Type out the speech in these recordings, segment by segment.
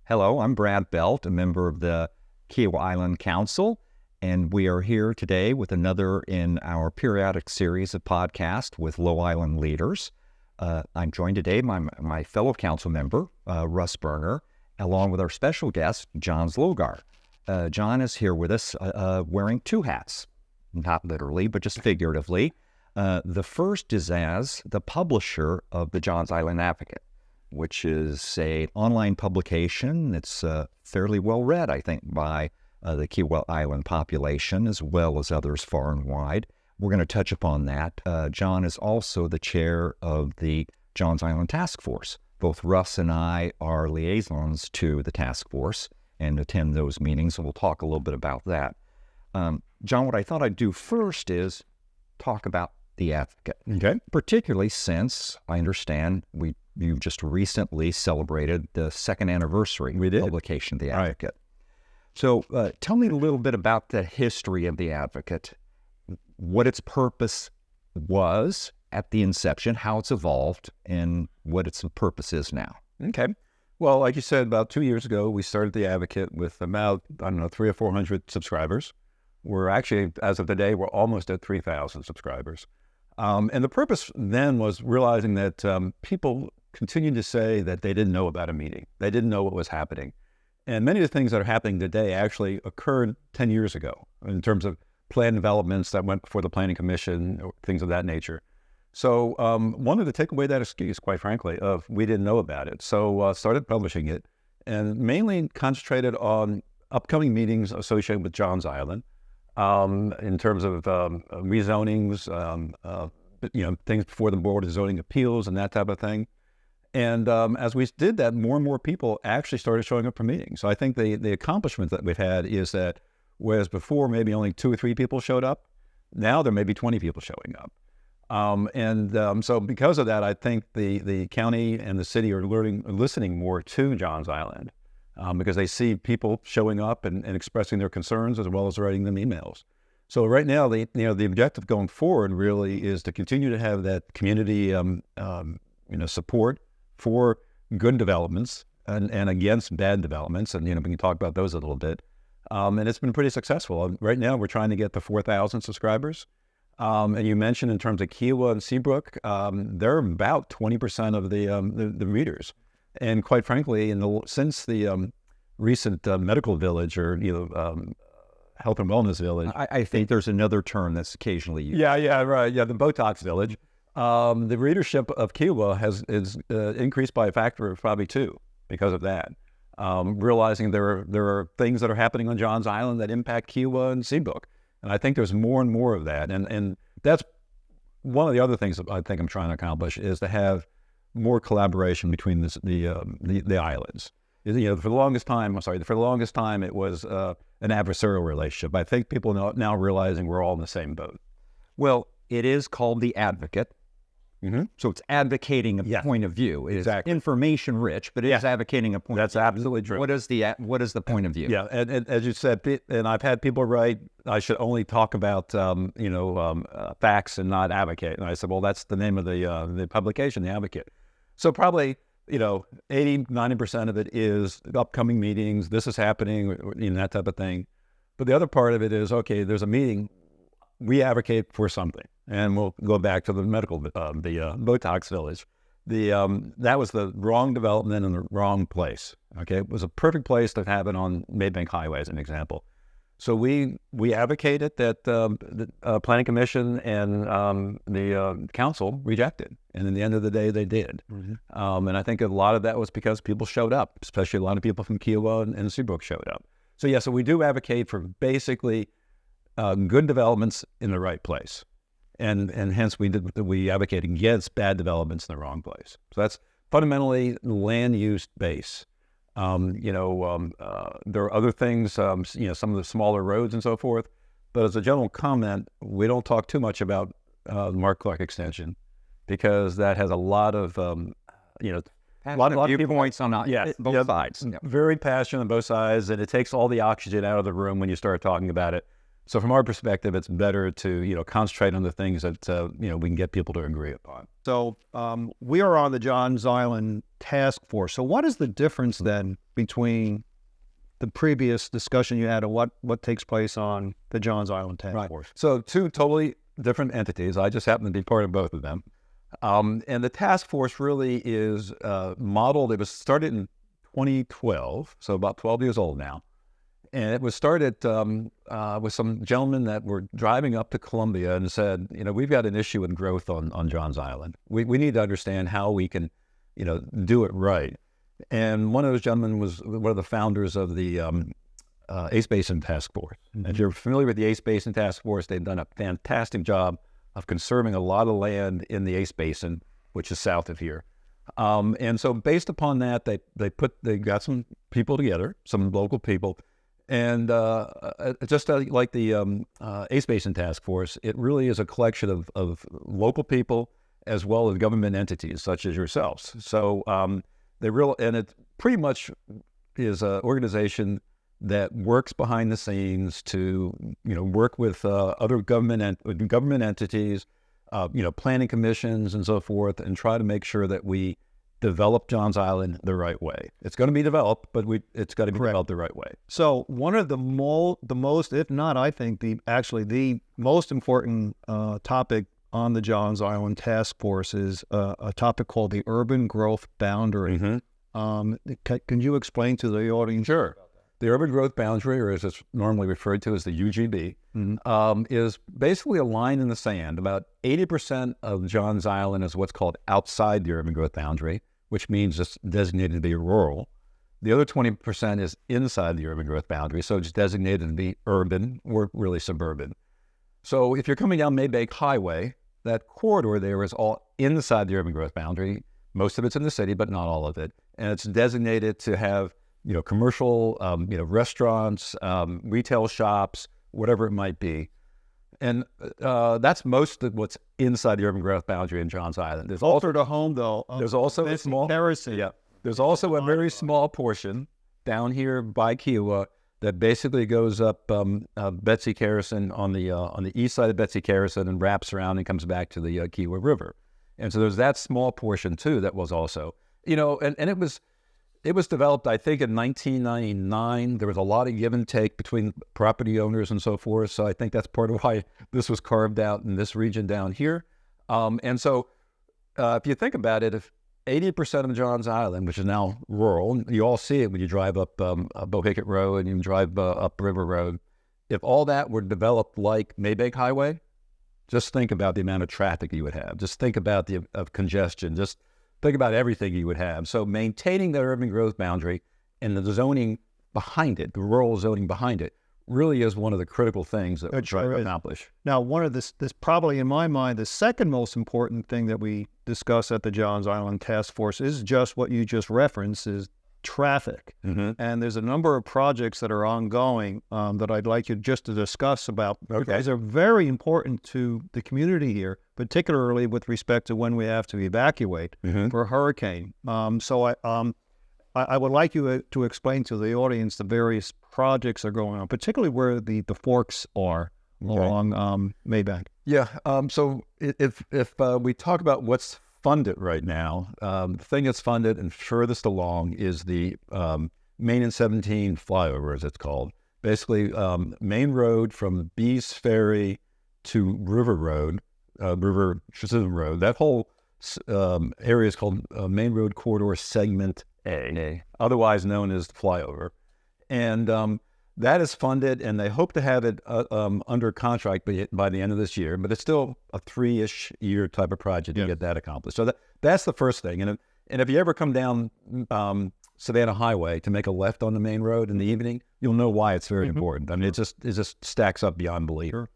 Hello, I'm Brad Belt, a member of the Kiowa Island Council, and we are here today with another in our periodic series of podcasts with Low Island leaders. I'm joined today by my fellow council member, Russ Berner, along with our special guest, John Zlogar. John is here with us wearing two hats, not literally, but just figuratively. The first is as the publisher of the Johns Island Advocate, which is an online publication that's fairly well read, I think, by the Kiowa Island population, as well as others far and wide. We're going to touch upon that. John is also the chair of the Johns Island Task Force. Both Russ and I are liaisons to the task force and attend those meetings, and we'll talk a little bit about that. John, what I thought I'd do first is talk about the Advocate. Okay. Particularly since I understand you just recently celebrated the second anniversary publication of the Advocate. Right. So tell me a little bit about the history of the Advocate, what its purpose was at the inception, how it's evolved, and what its purpose is now. Okay. Well, like you said, about 2 years ago, we started the Advocate with about, 300 or 400 subscribers. We're actually, as of today, we're almost at 3,000 subscribers. And the purpose then was realizing that people continued to say that they didn't know about a meeting. They didn't know what was happening. And many of the things that are happening today actually occurred 10 years ago in terms of plan developments that went before the Planning Commission, or things of that nature. So wanted to take away that excuse, quite frankly, of we didn't know about it. So started publishing it and mainly concentrated on upcoming meetings associated with Johns Island. In terms of rezonings, things before the Board of Zoning Appeals and that type of thing. And as we did that, more and more people actually started showing up for meetings. So I think the accomplishment that we've had is that whereas before maybe only 2 or 3 people showed up, now there may be 20 people showing up. So because of that, I think the county and the city are listening more to Johns Island. Because they see people showing up and expressing their concerns as well as writing them emails. So right now, the objective going forward really is to continue to have that community, support for good developments and against bad developments. And, we can talk about those a little bit. And it's been pretty successful. Right now, we're trying to get to 4,000 subscribers. And you mentioned in terms of Kiowa and Seabrook, they're about 20% of the readers. And quite frankly, since the recent medical village or health and wellness village, I think there's another term that's occasionally used. Yeah, right. Yeah, the Botox village. The readership of Kiowa has increased by a factor of probably 2 because of that. Realizing there are things that are happening on Johns Island that impact Kiowa and Seabrook, and I think there's more and more of that. And that's one of the other things that I think I'm trying to accomplish is to have more collaboration between the islands. For the longest time, it was an adversarial relationship. I think people now realizing we're all in the same boat. Well, it is called the Advocate. Mm-hmm. So it's advocating a point of view. It's information rich, but it is advocating a point. That's of view. Absolutely true. What is the point of view? Yeah, and as you said, and I've had people write, I should only talk about facts and not advocate. And I said, well, that's the name of the publication, the Advocate. So probably 80-90% of it is upcoming meetings. This is happening, that type of thing. But the other part of it is, okay, there's a meeting. We advocate for something, and we'll go back to the medical, the Botox village. That was the wrong development in the wrong place. Okay, it was a perfect place to have it on Maybank Highway, as an example. So we advocated that the Planning Commission and the council rejected, and in the end of the day, they did. Mm-hmm. And I think a lot of that was because people showed up, especially a lot of people from Kiowa and Seabrook showed up. So we do advocate for basically good developments in the right place, and hence we advocate against bad developments in the wrong place. So that's fundamentally land use base. There are other things, some of the smaller roads and so forth. But as a general comment, we don't talk too much about the Mark Clark extension because that has a lot of, a lot of viewpoints on both sides. Very passionate on both sides, and it takes all the oxygen out of the room when you start talking about it. So from our perspective, it's better to, concentrate on the things that, we can get people to agree upon. So we are on the Johns Island Task Force. So what is the difference then between the previous discussion you had and what takes place on the Johns Island Task Force? So two totally different entities. I just happen to be part of both of them. And the task force really is modeled. It was started in 2012, so about 12 years old now. And it was started with some gentlemen that were driving up to Columbia and said, we've got an issue with growth on Johns Island. We need to understand how we can, do it right. And one of those gentlemen was one of the founders of the Ace Basin Task Force. Mm-hmm. If you're familiar with the Ace Basin Task Force, they've done a fantastic job of conserving a lot of land in the Ace Basin, which is south of here. And so based upon that, they got some people together, some local people. And just like the Ace Basin Task Force, it really is a collection of local people as well as government entities such as yourselves. So and it pretty much is an organization that works behind the scenes to work with other government entities, planning commissions and so forth, and try to make sure that we develop Johns Island the right way. It's going to be developed, but it's got to be developed the right way. So one of the most, if not, I think the most important topic on the Johns Island Task Force is a topic called the urban growth boundary. Mm-hmm. Can you explain to the audience? Sure. The urban growth boundary, or as it's normally referred to as the UGB, mm-hmm. Is basically a line in the sand. About 80% of Johns Island is what's called outside the urban growth boundary, which means it's designated to be rural. The other 20% is inside the urban growth boundary, so it's designated to be urban or really suburban. So if you're coming down Maybank Highway, that corridor there is all inside the urban growth boundary. Most of it's in the city, but not all of it. And it's designated to have commercial, restaurants, retail shops, whatever it might be. And that's most of what's inside the urban growth boundary in Johns Island. There's also to home, though. There's also a small terracing. Yeah. There's also a very small portion down here by Kiowa that basically goes up Betsy Carrison on the east side of Betsy Carrison and wraps around and comes back to the Kiowa River. And so there's that small portion too that was also, and it was developed, I think, in 1999. There was a lot of give and take between property owners and so forth. So I think that's part of why this was carved out in this region down here. And so if you think about it, if 80% of Johns Island, which is now rural, you all see it when you drive up Bohicket Road and you drive up River Road. If all that were developed like Maybank Highway, just think about the amount of traffic you would have. Just think about of congestion. Just think about everything you would have. So maintaining that urban growth boundary and the zoning behind it, the rural zoning behind it, really is one of the critical things that we're trying to accomplish. Now, one of this probably in my mind, the second most important thing that we discuss at the Johns Island Task Force is just what you just referenced, is traffic. Mm-hmm. And there's a number of projects that are ongoing that I'd like you just to discuss about, because they're very important to the community here, particularly with respect to when we have to evacuate for a hurricane. So I would like you to explain to the audience the various projects that are going on, particularly where the forks are along Maybank. Yeah. So if we talk about what's funded right now, the thing that's funded and furthest along is the Main and 17 flyover, as it's called. Basically, Main Road from Bees Ferry to River Road, River Chisholm Road. That whole area is called Main Road Corridor Segment A, otherwise known as the flyover. And that is funded, and they hope to have it under contract by the end of this year, but it's still a 3-ish year type of project to get that accomplished. So that's the first thing. And if you ever come down Savannah Highway to make a left on the main road in the evening, you'll know why it's very important. I mean, it just stacks up beyond belief. Sure.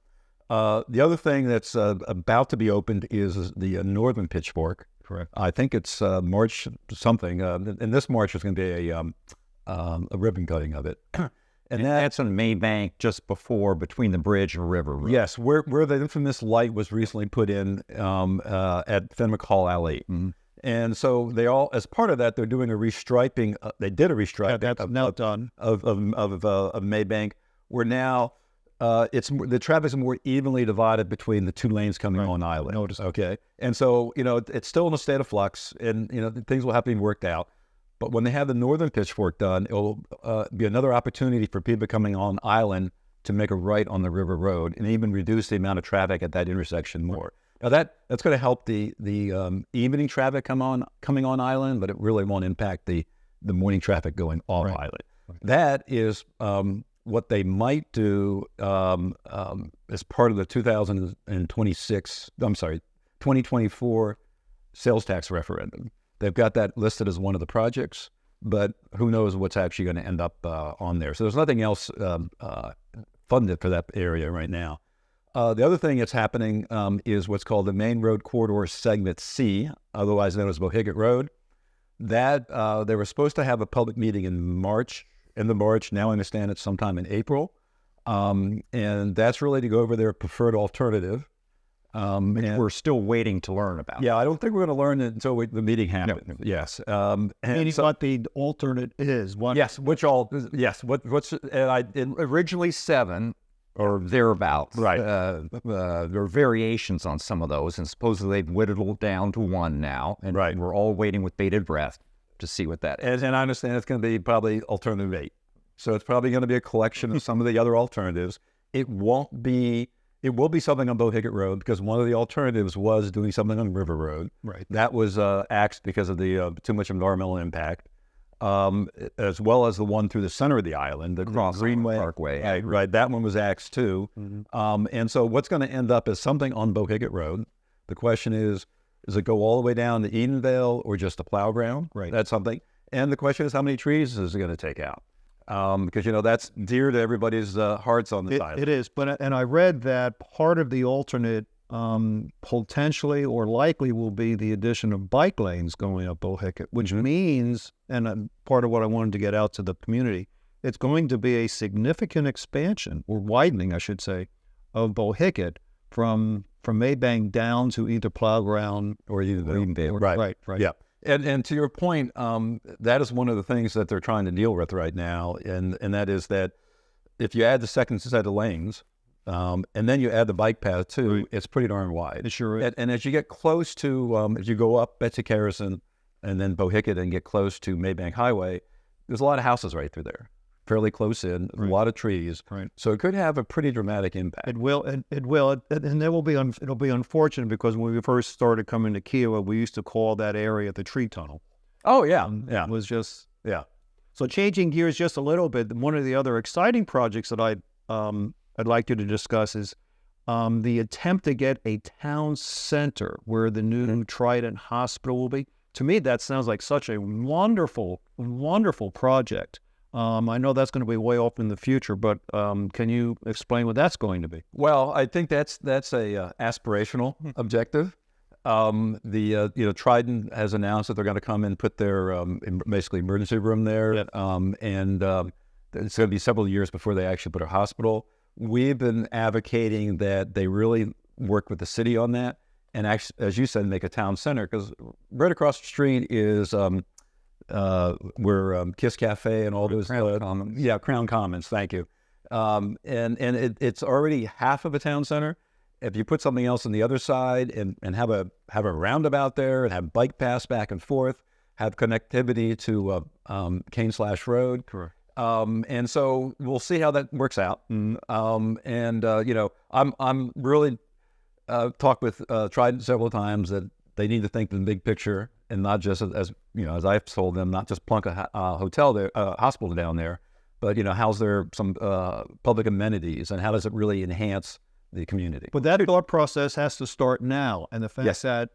The other thing that's about to be opened is the Northern Pitchfork. Correct. I think it's March something. And this March is going to be a ribbon cutting of it. And that's on Maybank, just between the bridge and River Road. Yes, where the infamous light was recently put in at Fenwick Hall Alley. Mm-hmm. And so they all, as part of that, they're doing a restriping. They did a restriping. That's now done of Maybank. We're now The traffic's more evenly divided between the two lanes coming on Island. Notice. Okay, and so it's still in a state of flux, and things will have to be worked out. But when they have the northern pitchfork done, it'll be another opportunity for people coming on Island to make a right on the River Road and even reduce the amount of traffic at that intersection more. Now that's going to help the evening traffic coming on Island, but it really won't impact the morning traffic going off Island. Right. That is what they might do as part of the 2024 sales tax referendum. They've got that listed as one of the projects, but who knows what's actually going to end up on there. So there's nothing else funded for that area right now. The other thing that's happening is what's called the Main Road Corridor Segment C, otherwise known as Bohicket Road. That they were supposed to have a public meeting in March. Now I understand it's sometime in April. And that's really to go over their preferred alternative. Which we're still waiting to learn about. Yeah, I don't think we're going to learn it until the meeting happens. No. Yes. And so, what the alternate is. Yes, originally 7 or thereabouts. Right. There are variations on some of those, and supposedly they've whittled down to 1 now. And we're all waiting with bated breath to see what that is. And I understand it's going to be probably alternative 8. So it's probably going to be a collection of some of the other alternatives. It will be something on Bohicket Road because one of the alternatives was doing something on River Road. Right. That was axed because of the too much environmental impact, as well as the one through the center of the island, the Greenway Parkway. Right. That one was axed too. Mm-hmm. And so what's going to end up is something on Bohicket Road. The question is it go all the way down to Edenvale or just the plow ground? Right. That's something. And the question is how many trees is it going to take out? Because that's dear to everybody's hearts on this island. It is, and I read that part of the alternate potentially or likely will be the addition of bike lanes going up Bohicket, which means, and part of what I wanted to get out to the community, it's going to be a significant expansion or widening, I should say, of Bohicket from Maybank down to either Plowground or Edenvale. Right. Yeah. And to your point, that is one of the things that they're trying to deal with right now, and that is that if you add the second set of lanes, and then you add the bike path too, it's pretty darn wide. It sure is. And as you get close to, as you go up Betsy Harrison and then Bohicket and get close to Maybank Highway, there's a lot of houses right through there, fairly close in, a lot of trees. Right. So it could have a pretty dramatic impact. It will, and it'll be unfortunate because when we first started coming to Kiowa, we used to call that area the tree tunnel. Oh yeah, It was just yeah. So changing gears just a little bit, one of the other exciting projects that I'd like you to discuss is the attempt to get a town center where the new Trident Hospital will be. To me, that sounds like such a wonderful, wonderful project. I know that's going to be way off in the future, but can you explain what that's going to be? Well, I think that's a aspirational objective. Trident has announced that they're going to come and put their basically emergency room there, and it's going to be several years before they actually put a hospital. We've been advocating that they really work with the city on that, and actually, as you said, make a town center, because right across the street is where Kiss Cafe and all those Crown Commons. Yeah, Crown Commons. Thank you. And it's already half of a town center. If you put something else on the other side and have a roundabout there and have bike paths back and forth, have connectivity to Cane/Slash Road. Correct. And so we'll see how that works out. I'm really talked with Trident several times that they need to think the big picture and not just as I've told them, not just plunk a hotel there, hospital down there, but how's there some public amenities and how does it really enhance the community? But that thought process has to start now, and the fact that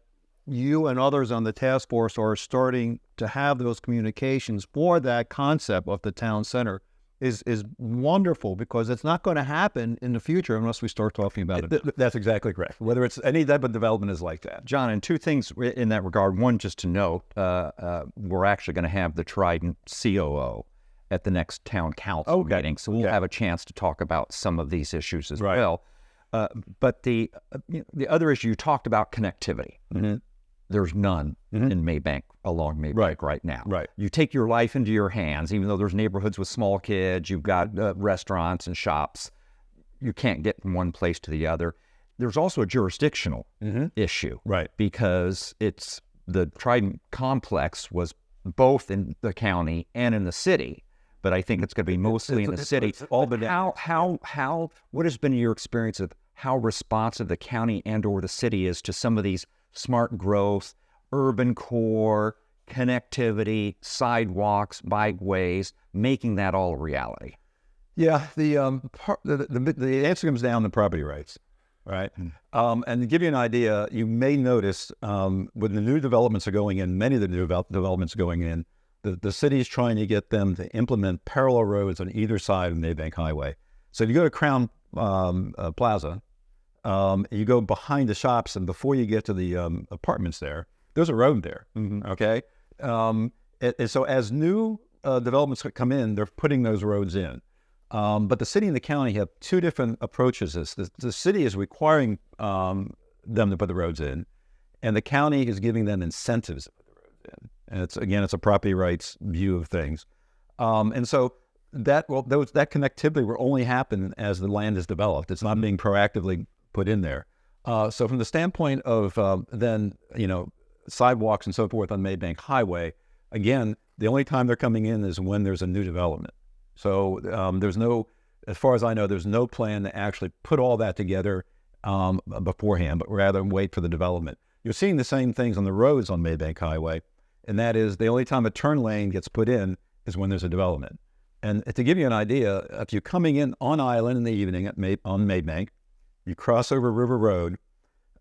you and others on the task force are starting to have those communications for that concept of the town center is wonderful, because it's not going to happen in the future unless we start talking about it. That's exactly correct. Whether it's any type of development is like that. John, and two things in that regard. One, just to note, we're actually going to have the Trident COO at the next town council meeting, so we'll have a chance to talk about some of these issues as well. But the other issue, you talked about connectivity. There's none in Maybank, along Maybank right now. Right. You take your life into your hands, even though there's neighborhoods with small kids, you've got restaurants and shops. you can't get from one place to the other. There's also a jurisdictional issue, Right. because the Trident complex was both in the county and in the city, but I think it's going to be mostly in the city. What has been your experience of how responsive the county and or the city is to some of these smart growth, urban core, connectivity, sidewalks, bikeways, making that all a reality? Yeah, the answer comes down to property rights, right? And to give you an idea, you may notice when the new developments are going in, many of the new developments going in, the city is trying to get them to implement parallel roads on either side of Maybank Highway. So if you go to Crown Plaza, you go behind the shops, and before you get to the apartments there's a road there, okay? And so as new developments come in, they're putting those roads in. But the city and the county have two different approaches. The city is requiring them to put the roads in, and the county is giving them incentives to put the roads in. And it's a property rights view of things. And so that connectivity will only happen as the land is developed. It's not being proactively put in there. So from the standpoint of then, sidewalks and so forth on Maybank Highway, again, the only time they're coming in is when there's a new development. So as far as I know, there's no plan to actually put all that together beforehand, but rather wait for the development. You're seeing the same things on the roads on Maybank Highway, and that is the only time a turn lane gets put in is when there's a development. And to give you an idea, if you're coming in on Island in the evening on Maybank, you cross over River Road.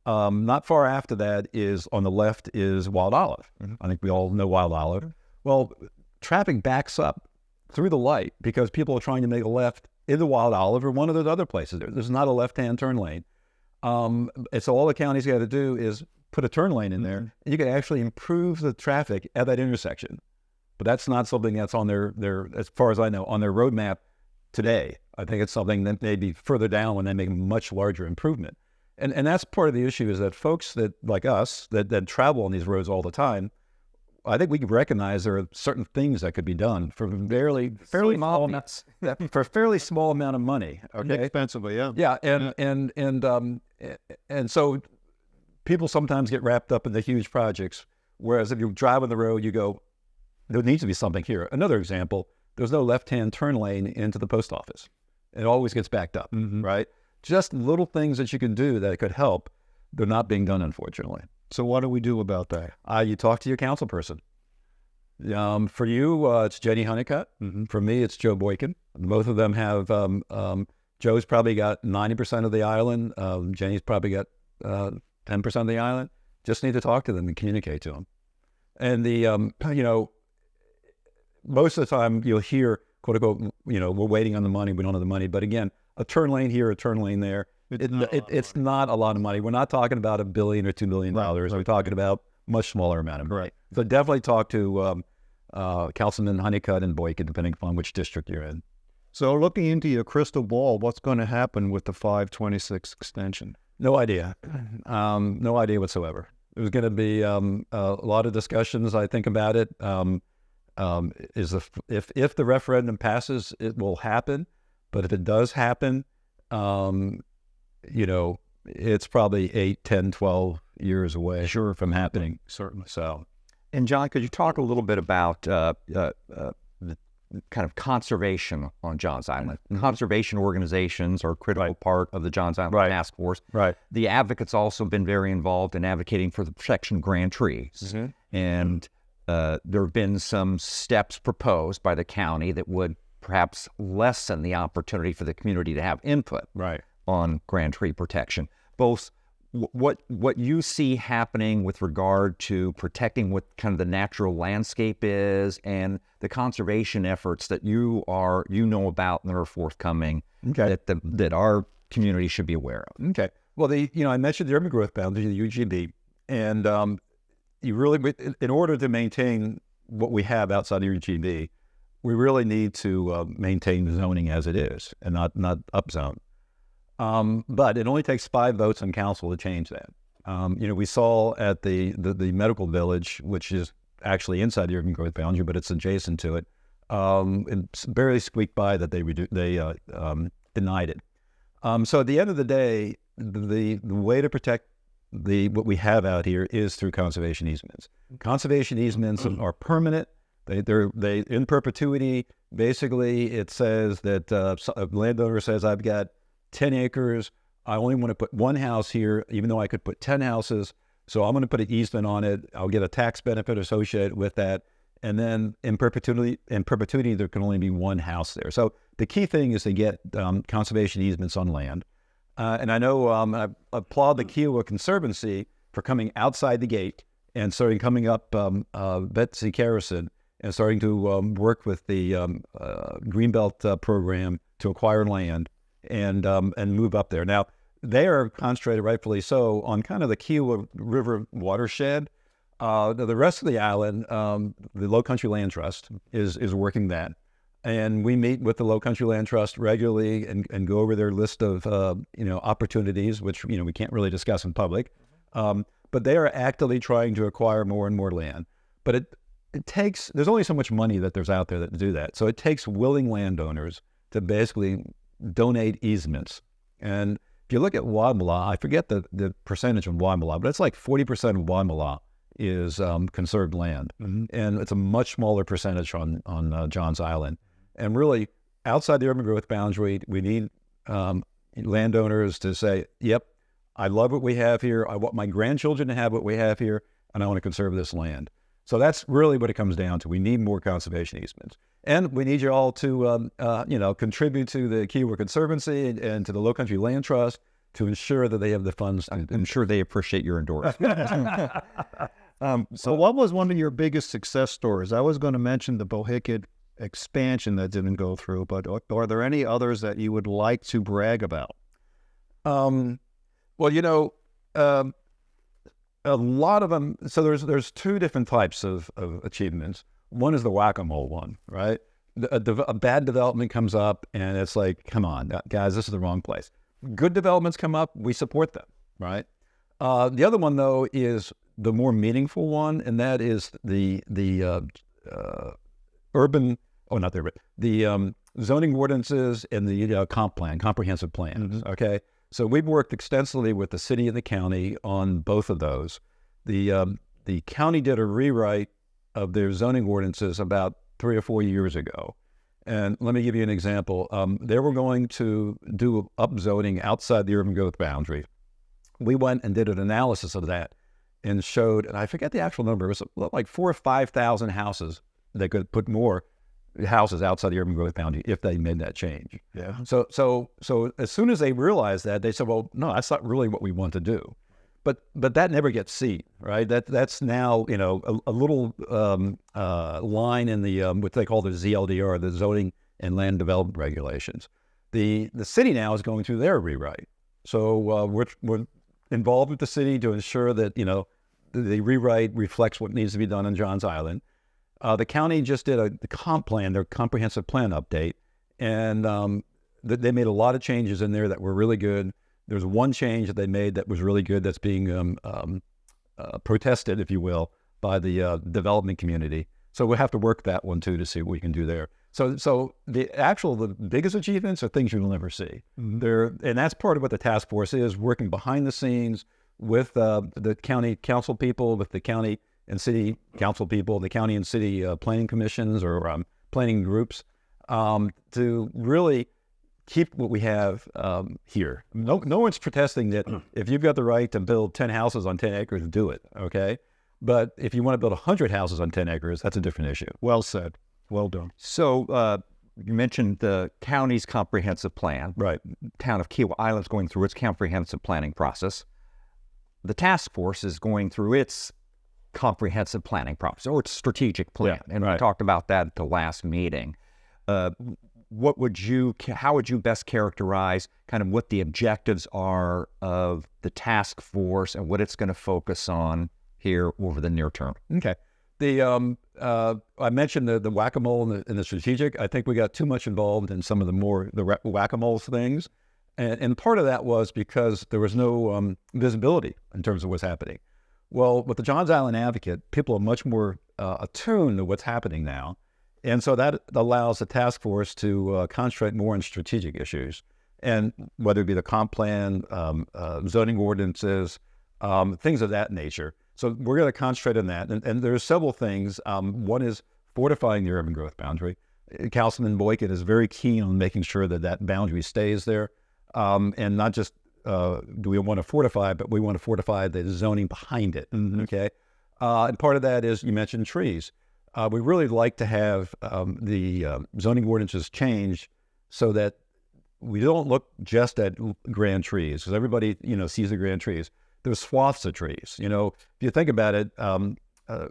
Not far after that is, on the left, is Wild Olive. I think we all know Wild Olive. Well, traffic backs up through the light because people are trying to make a left into Wild Olive or one of those other places. There's not a left-hand turn lane. And so all the county's got to do is put a turn lane in there, and you can actually improve the traffic at that intersection. But that's not something that's on their, as far as I know, on their roadmap today. I think it's something that may be further down when they make a much larger improvement. And that's part of the issue, is that folks that, like us, that travel on these roads all the time, I think we can recognize there are certain things that could be done for fairly small amounts, for a fairly small amount of money. Okay, Inexpensively, yeah. Yeah, and so people sometimes get wrapped up in the huge projects, whereas if you drive on the road, you go, there needs to be something here. Another example, there's no left-hand turn lane into the post office. It always gets backed up, right? Just little things that you can do that could help. They're not being done, unfortunately. So what do we do about that? You talk to your council person. For you, it's Jenny Honeycutt. For me, it's Joe Boykin. Both of them have, Joe's probably got 90% of the island. Jenny's probably got 10% of the island. Just need to talk to them and communicate to them. And most of the time you'll hear, quote unquote, we're waiting on the money, we don't have the money. But again, a turn lane here, a turn lane there. It's not a lot of money. We're not talking about $1 billion or $2 billion. We're talking about much smaller amount of money. Right. So definitely talk to Councilman Honeycutt and Boykin, depending upon which district you're in. So looking into your crystal ball, what's going to happen with the 526 extension? No idea. No idea whatsoever. There's going to be a lot of discussions, I think, about it. If the referendum passes, it will happen. But if it does happen, it's probably 8, 10, 12 years away from happening. Certainly. So, and John, could you talk a little bit about the kind of conservation on Johns Island? Conservation organizations are a critical part of the Johns Island Task Force. Right. The advocates also been very involved in advocating for the protection of grand trees. And there have been some steps proposed by the county that would perhaps lessen the opportunity for the community to have input on grand tree protection. Both what you see happening with regard to protecting what kind of the natural landscape is, and the conservation efforts that you know about and that are forthcoming, that our community should be aware of. Okay. Well, I mentioned the urban growth boundary, the UGB, and you really, in order to maintain what we have outside the UGB, we really need to maintain zoning as it is and not upzone. But it only takes 5 votes on council to change that. We saw at the medical village, which is actually inside the urban growth boundary, but it's adjacent to it. It barely squeaked by that they denied it. So at the end of the day, the way to protect what we have out here is through conservation easements. Conservation easements are permanent. They're in perpetuity. Basically, it says that a landowner says, I've got 10 acres. I only want to put one house here, even though I could put 10 houses. So I'm going to put an easement on it. I'll get a tax benefit associated with that. And then in perpetuity, there can only be one house there. So the key thing is to get conservation easements on land. And I know I applaud the Kiowa Conservancy for coming outside the gate and starting coming up Betsy Carrison and starting to work with the Greenbelt program to acquire land and move up there. Now, they are concentrated, rightfully so, on kind of the Kiowa River watershed. The rest of the island, the Low Country Land Trust is working that. And we meet with the Low Country Land Trust regularly and go over their list of opportunities, which we can't really discuss in public. But they are actively trying to acquire more and more land. But it takes, there's only so much money that there's out there that do that. So it takes willing landowners to basically donate easements. And if you look at Waimala, I forget the percentage of Waimala, but it's like 40% of Waimala is conserved land. And it's a much smaller percentage on Johns Island. And really, outside the urban growth boundary, we need landowners to say, yep, I love what we have here. I want my grandchildren to have what we have here, and I want to conserve this land. So that's really what it comes down to. We need more conservation easements. And we need you all to, contribute to the Kiowa Conservancy and to the Low Country Land Trust to ensure that they have the funds. I'm sure they appreciate your endorsement. So what was one of your biggest success stories? I was going to mention the Bohicket expansion that didn't go through, but are there any others that you would like to brag about? Well, a lot of them. So there's two different types of achievements. One is the whack-a-mole one, right? A bad development comes up, and it's like, come on, guys, this is the wrong place. Good developments come up, we support them, right? The other one, though, is the more meaningful one, and that is the zoning ordinances and the comprehensive plans. Okay, so we've worked extensively with the city and the county on both of those. The county did a rewrite of their zoning ordinances about 3 or 4 years ago, and let me give you an example. They were going to do upzoning outside the urban growth boundary. We went and did an analysis of that and showed, and I forget the actual number, it was like 4,000 or 5,000 houses. They could put more houses outside the urban growth boundary if they made that change. Yeah. So as soon as they realized that, they said, well, no, that's not really what we want to do. But that never gets seen, right? That's now, a little line in the what they call the ZLDR, the zoning and land development regulations. The city now is going through their rewrite. So we're involved with the city to ensure that, the rewrite reflects what needs to be done on Johns Island. The county just did the comp plan, their comprehensive plan update, and they made a lot of changes in there that were really good. There's one change that they made that was really good that's being protested, if you will, by the development community. So we'll have to work that one too to see what we can do there. So the biggest achievements are things you'll never see. And that's part of what the task force is, working behind the scenes with the county council people, with the county and city council people, the county and city planning commissions or planning groups to really keep what we have here. No one's protesting that if you've got the right to build 10 houses on 10 acres, do it, okay? But if you want to build 100 houses on 10 acres, that's a different issue. Well said. Well done. So you mentioned the county's comprehensive plan. Right. Town of Kiowa Island's going through its comprehensive planning process. The task force is going through its comprehensive planning process, or its strategic plan. Yeah, and right. We talked about that at the last meeting. How would you best characterize kind of what the objectives are of the task force and what it's going to focus on here over the near term? Okay. I mentioned the whack-a-mole and the strategic. I think we got too much involved in some of the whack-a-mole things. And part of that was because there was no visibility in terms of what's happening. Well, with the Johns Island Advocate, people are much more attuned to what's happening now. And so that allows the task force to concentrate more on strategic issues. and whether it be the comp plan, zoning ordinances, things of that nature. So we're going to concentrate on that. And there are several things. One is fortifying the urban growth boundary. Councilman Boykin is very keen on making sure that that boundary stays there. And not just do we want to fortify, but we want to fortify the zoning behind it. Okay. And part of that is, you mentioned trees. We really like to have the zoning ordinances changed so that we don't look just at grand trees, because everybody, sees the grand trees. There's swaths of trees. If you think about it,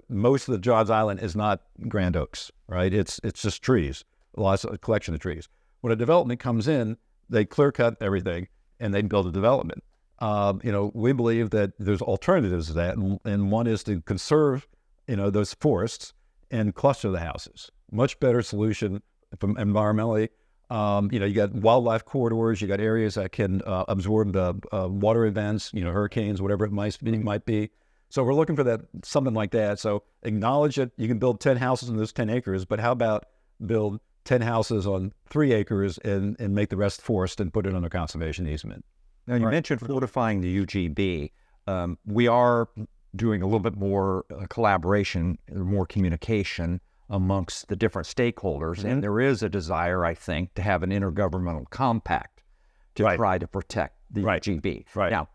most of the Johns Island is not grand oaks, right? It's just trees, a collection of trees. When a development comes in, they clear cut everything and they build a development. We believe that there's alternatives to that, and one is to conserve, those forests and cluster the houses. Much better solution from environmentally. You got wildlife corridors, you got areas that can absorb the water events, hurricanes, whatever it might be. So we're looking for something like that. So acknowledge that you can build 10 houses on those 10 acres, but how about build 10 houses on 3 acres and make the rest forest and put it under conservation easement? Now, you mentioned fortifying the UGB. We are doing a little bit more collaboration, more communication amongst the different stakeholders. And there is a desire, I think, to have an intergovernmental compact to try to protect the UGB. Right. Now,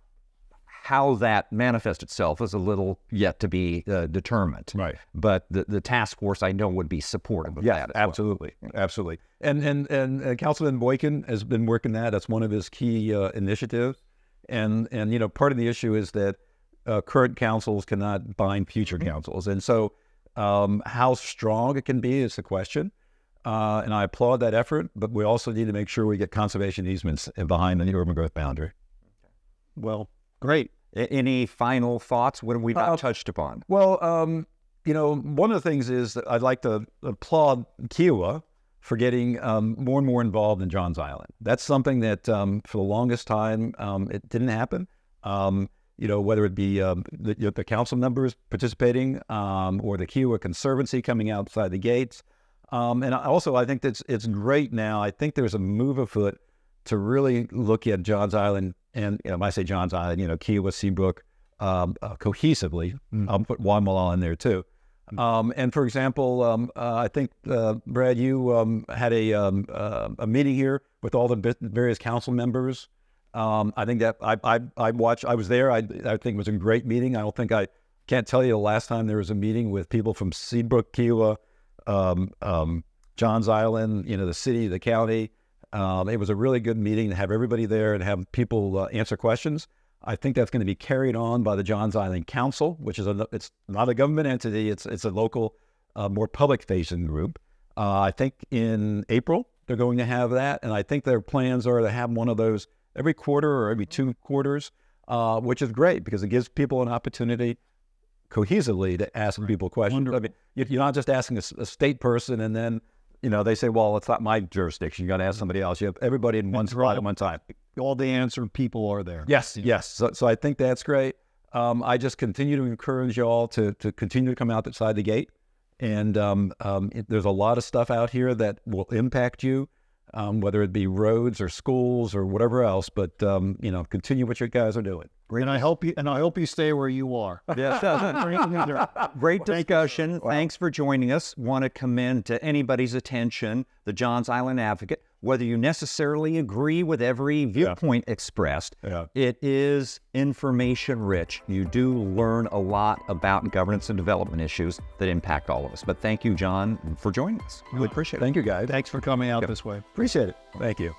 how that manifests itself is a little yet to be determined. Right. But the task force, I know, would be supportive of that. Absolutely. Absolutely. And Councilman Boykin has been working that. That's one of his key initiatives. And part of the issue is that current councils cannot bind future councils. And so how strong it can be is the question. And I applaud that effort, but we also need to make sure we get conservation easements behind the urban growth boundary. Well, great. Any final thoughts? What have we not touched upon? Well, one of the things is that I'd like to applaud Kiowa for getting more and more involved in Johns Island. That's something that for the longest time, it didn't happen. Whether it be the council members participating or the Kiowa Conservancy coming outside the gates. And I think that it's great now. I think there's a move afoot to really look at Johns Island, and when I say Johns Island, Kiowa, Seabrook, cohesively. I'll put Wamala in there too. And for example, I think Brad, you had a meeting here with all the various council members. I think that I watched. I was there. I think it was a great meeting. I can't tell you the last time there was a meeting with people from Seabrook, Kiowa, Johns Island, the city, the county. It was a really good meeting to have everybody there and have people answer questions. I think that's going to be carried on by the Johns Island Council, which is it's not a government entity. It's a local, more public-facing group. I think in April they're going to have that, and I think their plans are to have one of those every quarter or every 2 quarters, which is great because it gives people an opportunity cohesively to ask people questions. Wonderful. I mean, you're not just asking a state person and then they say, well, it's not my jurisdiction. You got to ask somebody else. You have everybody in one spot at one time. All the answered people are there. Yes. So I think that's great. I just continue to encourage y'all to continue to come outside the gate. And there's a lot of stuff out here that will impact you, whether it be roads or schools or whatever else. But continue what you guys are doing. And I hope you stay where you are. Yes. Great discussion. Thanks for joining us. Want to commend to anybody's attention the Johns Island Advocate. Whether you necessarily agree with every viewpoint expressed, it is information rich. You do learn a lot about governance and development issues that impact all of us. But thank you, John, for joining us. Really appreciate it. Thank you, guys. Thanks for coming out this way. Appreciate it. Thank you.